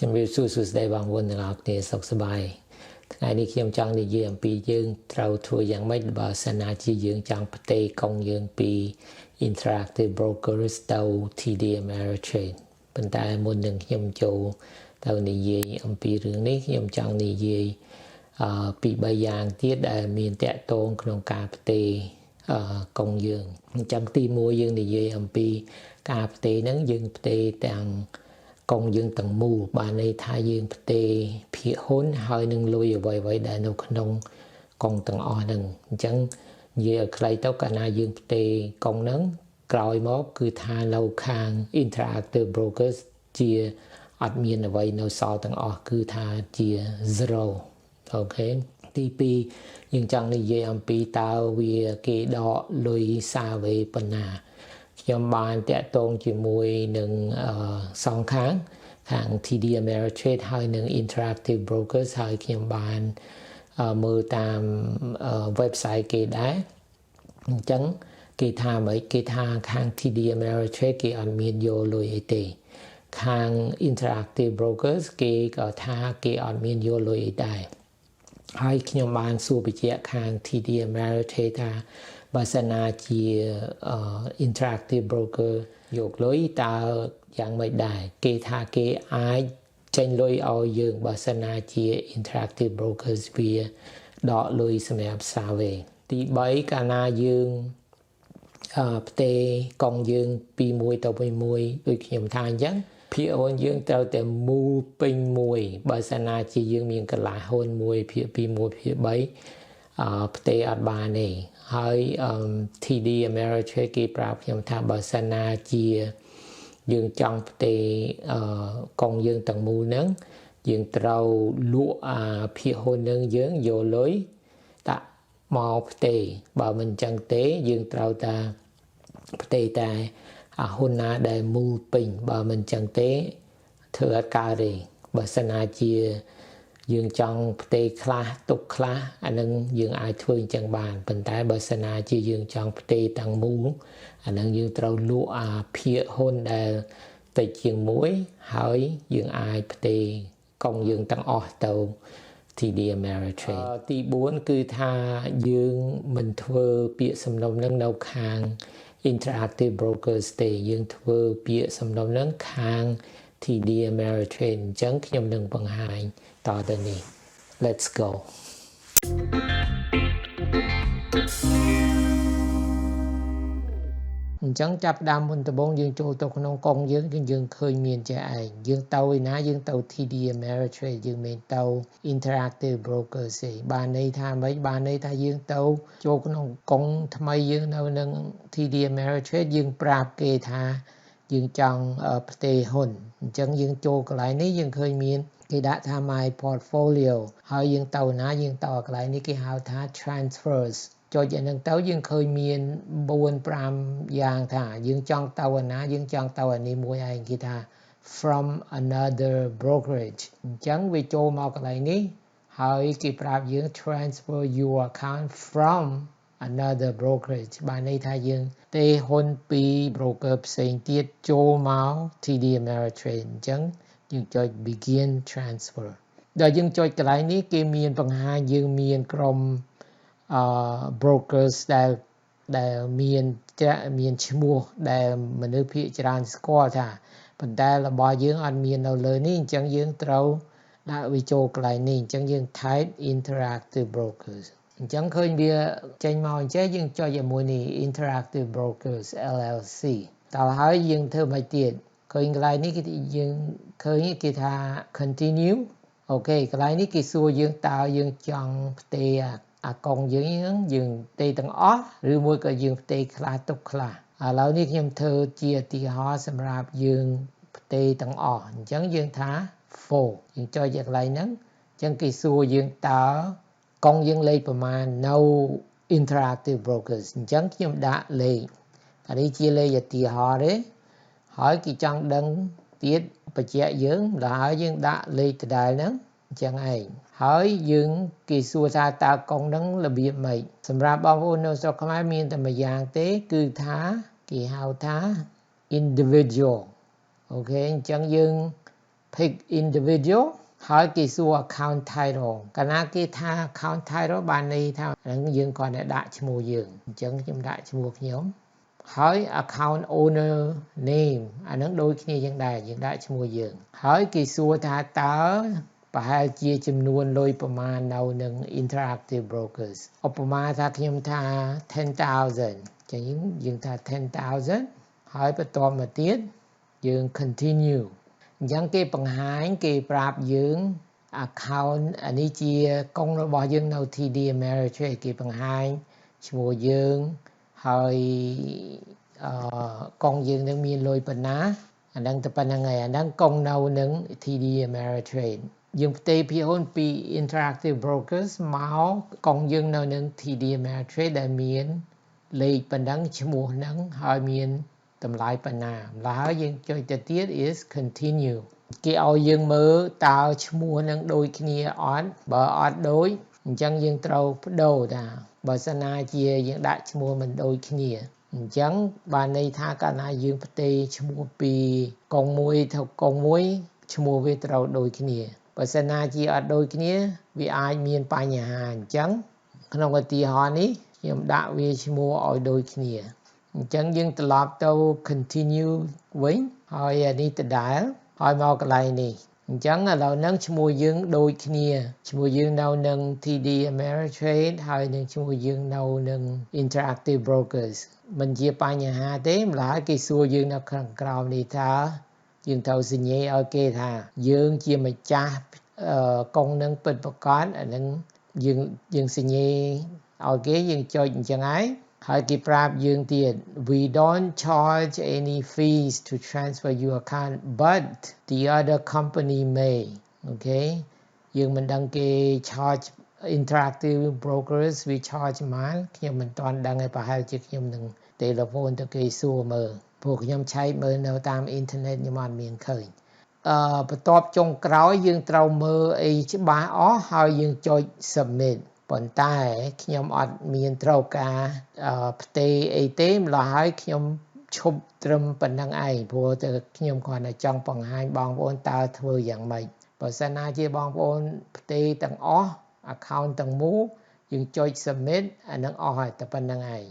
ជំរាបសួរសួស្តីបងប្អូនទាំងអស់គ្នាសុខសប្បាយថ្ងៃនេះខ្ញុំចង់និយាយអំពីយើងត្រូវធ្វើយ៉ាងម៉េចបើសិនណាជាយើងចង់ផ្ទេរកុងយើងពី Interactive Brokers ទៅ Tdameritrade ប៉ុន្តែមុននឹងខ្ញុំចូលទៅនិយាយអំពីរឿងនេះខ្ញុំចង់និយាយពី3យ៉ាងទៀតដែលមានតាក់ទងក្នុងការផ្ទេរកុងយើងអញ្ចឹងទី1យើងនិយាយអំពីការផ្ទេរហ្នឹងយើងផ្ទេរទាំងកុងយើងទាំងមូលបានន័យថាយើងផ្ទេរភាគហ៊ុនហើយនឹងលុយអ្វីៗដែលនៅក្នុងកុងទាំងអស់ហ្នឹងអញ្ចឹងនិយាយឲ្យខ្លីទៅកាលណាយើងផ្ទេរកុងហ្នឹងក្រោយមកគឺថានៅខាង Interactive Brokers ជាអត់មានអ្វីនៅសល់ទាំងអស់គឺថាជា zero អូខេទី2យើងចង់និយាយអំពីតើវាគេដកលុយសាវេប៉ុណ្ណាខ្ញុំបានតាក់ទងជាមួយនឹងសងខាង Tdameritrade ហើយនឹង Interactive Brokers ហើយខ្ញុំបានមើលតាម website គេដែរអញ្ចឹងគេថាម៉េចគេថាខាង Tdameritrade គេអត់មានយកលុយអីទេខាង Interactive Brokers គេក៏ថាគេអត់មានយកលុយអីដែរហើយខ្ញុំបានសួរបញ្ជាក់ខាង Tdameritrade ថាបើសិនណាជា Interactive Broker យកលុយតើយ៉ាងម៉េចដែរគេថាគេអាចចេញលុយឲ្យយើងបើសិនណាជា Interactive Brokers វាដកលុយសម្រាប់ survey ទី3កាលណាយើងផ្ទេរកុងយើងពីមួយទៅមួយដូចខ្ញុំថាអញ្ចឹងភាគហ៊ុនយើងត្រូវតែមូលពេញមួយបើសិនណាជាយើងមានកន្លះហ៊ុនមួយភាគ2មួយភាគ3ផ្ទេរអត់បានទេហើយ Tdameritrade គេប្រាប់ខ្ញុំថាបើសិនណាជាយើងចង់ផ្ទេរកុងយើងទាំងមូលហ្នឹងយើងត្រូវលក់ភាគហ៊ុនហ្នឹងយើងយកលុយដាក់មកផ្ទេរបើមិនអញ្ចឹងទេយើងត្រូវតែផ្ទេរតែហ៊ុនណាដែលមូលពេញបើមិនអញ្ចឹងទេធ្វើអត់កើតទេបើសិនណាជាយើងចង់ផ្ទេរខ្លះទុកខ្លះអានឹងយើងអាចធ្វើអញ្ចឹងបានប៉ុន្តែបើសិនណាជាយើងចង់ផ្ទេរទាំងមូលអានឹងយើងត្រូវលក់ភាគហ៊ុនដែលតិចជាងមួយហើយយើងអាចផ្ទេរកុងយើងទាំងអស់ទៅ Tdameritrade ទី4គឺថាយើងមិនធ្វើពាក្យសំណុំនឹងនៅខាង Interactive Brokers ទេយើងធ្វើពាក្យសំណុំនឹងខាង Tdameritrade អញ្ចឹងខ្ញុំនឹងបង្ហាញតទៅនេះ Let's go អញ្ចឹងចាប់ដើមមុនដំបូងយើងចូលទៅក្នុងកុងយើងឃើញមានចេះឯងយើងទៅឯណាយើងទៅ Tdameritrade យើងមិនទៅ Interactive Brokers ទេបានន័យថាម៉េចបានន័យថាយើងទៅចូលក្នុងកុងថ្មីយើងនៅនឹង Tdameritrade យើងប្រាប់គេថាយើងចង់ផ្ទេរហ៊ុនអញ្ចឹងយើងចូលកន្លែងនេះយើងឃើញមានគេដាក់ថា my portfolio ហើយយើងទៅណាយើងទៅកន្លែងនេះគេហៅថា transfers ចុចអានឹងទៅយើងឃើញមាន 4-5 យ៉ាងថាយើងចង់ទៅណាយើងចង់ទៅអានេះមួយឯងគេថា from another brokerage អញ្ចឹងវាចូលមកកន្លែងនេះហើយគេប្រាប់យើង transfer your account from another brokerage បានន័យថាយើងទេហ៊ុនពី broker ផ្សេងទៀតចូលមក Tdameritrade អញ្ចឹងយើងចុច begin transfer ដល់យើងចុចកន្លែងនេះគេមានបង្ហាញយើងមានក្រុមbrokers ដែលមានឈ្មោះដែលមនុស្សភាគច្រើនស្គាល់ថាប៉ុន្តែរបស់យើងអត់មាននៅលើនេះអញ្ចឹងយើងត្រូវដាក់វាចូលកន្លែងនេះអញ្ចឹងយើង type Interactive Brokers អញ្ចឹងឃើញវាចេញមកអញ្ចឹងយើងចុចជាមួយនេះ Interactive Brokers LLC តើហើយយើងធ្វើមិនទៀតឃើញកន្លែងនេះគេយើងឃើញគេថា continue អូខេកន្លែងនេះគេសួរយើងតើយើងចង់ផ្ទេរអាកុងយើងផ្ទេរទាំងអស់ឬមួយក៏យើងផ្ទេរខ្លះទុកខ្លះឥឡូវនេះខ្ញុំធ្វើជាឧទាហរណ៍សម្រាប់យើងផ្ទេរទាំងអស់អញ្ចឹងយើងថា for យើងចុចកន្លែងហ្នឹងអញ្ចឹងគេសួរយើងតើកុងយើងលេខប្រមាណនៅ Interactive Brokers អញ្ចឹងខ្ញុំដាក់លេខអានេះជាលេខឧទាហរណ៍ទេហើយគេចង់ដឹងទៀតបញ្ជាក់យើងដល់ហើយយើងដាក់លេខដដែលហ្នឹងអញ្ចឹងឯងហើយយើងគេសួរថាតើកុងហ្នឹងរបៀបម៉េចសម្រាប់បងប្អូននៅស្រុកខ្មែរមានតែមួយយ៉ាងទេគឺថាគេហៅថា individual អូខេអញ្ចឹងយើង pick individual ហើយគេសួរ account title កាលណាគេថា account title បានន័យថាហ្នឹងយើងគ្រាន់តែដាក់ឈ្មោះយើងអញ្ចឹងខ្ញុំដាក់ឈ្មោះខ្ញុំហើយ account owner name អាហ្នឹងដូចគ្នាយ៉ាងដែរយើងដាក់ឈ្មោះយើងហើយគេសួរថាតើប្រហែលជាចំនួនលុយប្រមាណនៅនឹង interactive brokers ឧបមាថាខ្ញុំថា 10,000 ចឹងយើងថា 10,000 ហើយបន្តមកទៀតយើង continue អញ្ចឹងគេបង្ហាញគេប្រាប់យើង account អានេះជាកុងរបស់យើងនៅ Tdameritrade គេបង្ហាញឈ្មោះយើងហើយកុងយើងនឹងមានលុយប៉ុណ្ណាអាហ្នឹងទៅប៉ុណ្្នឹងហើយអាហ្នឹងកុងនៅនឹង Tdameritrade យើងផ្ទេរភាគហ៊ុនពី interactive brokers មកកុងយើងនៅនឹង Tdameritrade ដែលមានលេខប៉ុណ្ណឹងឈ្មោះហ្នឹងហើយមានតម្លៃប៉ុណ្ណាម្ល៉េះហើយយើងចុចទៅទៀត is continue គេឲ្យយើងមើលតើឈ្មោះនឹងដូចគ្នាអត់បើអត់ដូចអញ្ចឹងយើងត្រូវបដូរតាបើសិនណាជាយើងដាក់ឈ្មោះមិនដូចគ្នាអញ្ចឹងបានន័យថាកាលណាយើងផ្ទេរឈ្មោះពីកុងមួយទៅកុងមួយឈ្មោះវាត្រូវដូចគ្នាបើសិនណាជាអត់ដូចគ្នាវាអាចមានបញ្ហាអញ្ចឹងក្នុងឧទាហរណ៍នេះខ្ញុំដាក់វាឈ្មោះឲ្យដូចគ្នាអញ្ចឹងយើងត្រឡប់ទៅ continue វិញហើយអានេះដដែលហើយមកកន្លែងនេះអញ្ចឹងឥឡូវហ្នឹងឈ្មោះយើងដូចគ្នាឈ្មោះយើងនៅនឹង Tdameritrade ហើយនឹងឈ្មោះយើងនៅនឹង interactive brokers មិនជាបញ្ហាទេម្ល៉េះគេសួរយើងនៅខាងក្រោមនេះថាយើងត្រូវសញ្ញេឲ្យគេថាយើងជាម្ចាស់កុងនឹងពិតប្រាកដអានឹងយើងសញ្ញេឲ្យគេយើងចុចអញ្ចឹងហើយគេប្រាប់យើងទៀត we don't charge any fees to transfer your account but the other company may okay យើងមិនដឹងគេ charge interactive brokers we charge មកខ្ញុំមិនទាន់ដឹងឯប្រហែលជាខ្ញុំនឹង telephone ទៅគេសួរមើលព្រោះខ្ញុំឆែកមើលនៅតាមអ៊ីនធឺណិតខ្ញុំអត់មានឃើញបន្ទាប់ចុងក្រោយយើងត្រូវមើលអីច្បាស់អស់ហើយយើងចុច submit ប៉ុន្តែខ្ញុំអត់មានត្រូវការផ្ទេរអីទេម្ល៉េះហើយខ្ញុំឈប់ត្រឹមប៉ុណ្្នឹងឯងព្រោះតែខ្ញុំគ្រាន់តែចង់បង្ហាញបងប្អូនតើធ្វើយ៉ាងម៉េចបើសិនណាជាបងប្អូនផ្ទេរទាំងអស់ account ទាំងមូលយើងចុច submit អានឹងអស់ហើយតែប៉ុណ្្នឹងឯង